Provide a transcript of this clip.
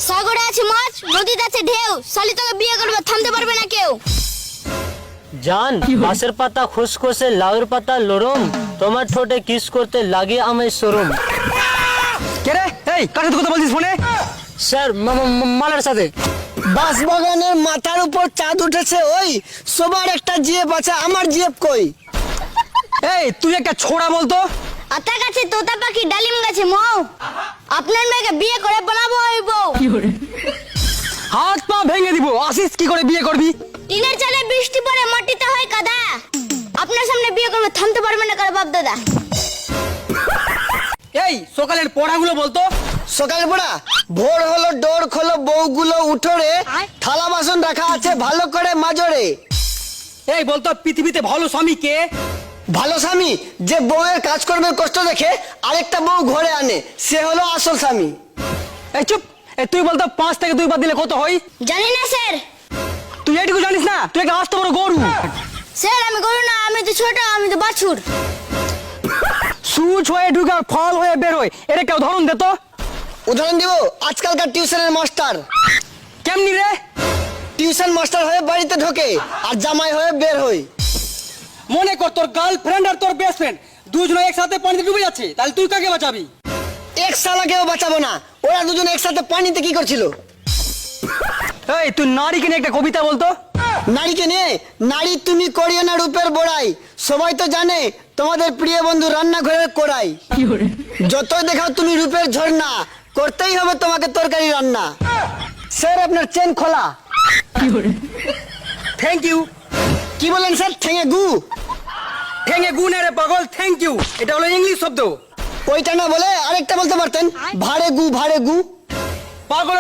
সাগরে আছে মাছ, নদীতে আছে ঢেউ, শালি তোকে বিয়ে করবে থামতে পারবে না কেউ। জান বাঁশের পাতা খুসখুসে লাউয়ের পাতা লরম, তোমার ঠোঁটে কিস করতে লাগে আমায় শরম। কে রে? এই কার সাথে কথা বলছিস ফোনে? স্যার মালার সাথে। বাঁশবাগানের মাথার উপর চাঁদ উঠেছে, ওই সবার একটা জিএফ আছে, আমার জিএফ কই? এই তুই একটা ছোড়া বলতো। আতা গাছে তোতা পাখি, ডালিম গাছে মৌ, আপনার মেয়েকে বিয়ে করে বানাবো ওই বউ। হাত পা ভেঙে দিব, আসিস কি করে বিয়ে করবি? টিনের চালে বৃষ্টি পড়ে মাটিতে হয় কাদা, আপনার সামনে বিয়ে করবে থামতে পারবে না কার বাপ দাদা। এই সকালের পড়াগুলো বলতো। সকাল পড়া, ভোর হলো ডোর খোলো বউগুলো উঠোরে, থালা বাসন রাখা আছে ভালো করে মাজরে। এই বলতো পৃথিবীতে ভালো স্বামী কে? ভালো স্বামী যে বউয়ের কাজ করবে কষ্ট দেখে আরেকটা বউ ঘরে আনে, সে হলো আসল স্বামী। এই চুপ। এই তুই বলতো 5 থেকে 2 বাদ দিলে কত হয়? জানি না স্যার। তুই এইটুকু জানিস না? তুই একটা আস্ত বড় গরু। স্যার আমি গরু না, আমি তো ছোট, আমি তো বাছুর। সুচ হয়ে ঢুকে আর ফল হয়ে বের হয়, এটা কেউ ধরন দে তো। উদাহরণ দিব, আজকালকার টিউশনের মাস্টার। কেমনি রে? টিউশন মাস্টার হয়ে বাড়িতে ঢোকে আর জামাই হয়ে বের হয়। মনে কর তোর গার্লফ্রেন্ড আর তোর বেস্ট ফ্রেন্ড দুজনে একসাথে পানিতে ডুবে যাচ্ছে, তাহলে তুই কাকে বাঁচাবি? এক সালাকেও বাঁচাবো না, ওরা দুজন একসাথে পানিতে কি করছিল? এই তুই নারীকে নিয়ে একটা কবিতা বলতো। নারীকে নিয়ে, নারী তুমি করিও না রূপের বড়াই, সবাই তো জানে তোমাদের প্রিয় বন্ধু রান্নাঘরের কোড়াই। যতই দেখাও তুমি রূপের ঝর্ণা, করতেই হবে তোমাকে তরকারি রান্না। স্যার আপনার চেন খোলা। Thank you. কি বলেন স্যার? ঠেঙে গু? ঠেঙে গু না রে পাগল, থ্যাংক ইউ এটা হলো ইংলিশ শব্দ। ওইটা না বলে আরেকটা বলতে পারতেন, ভাড়ে গু ভাড়ে গু। পাগল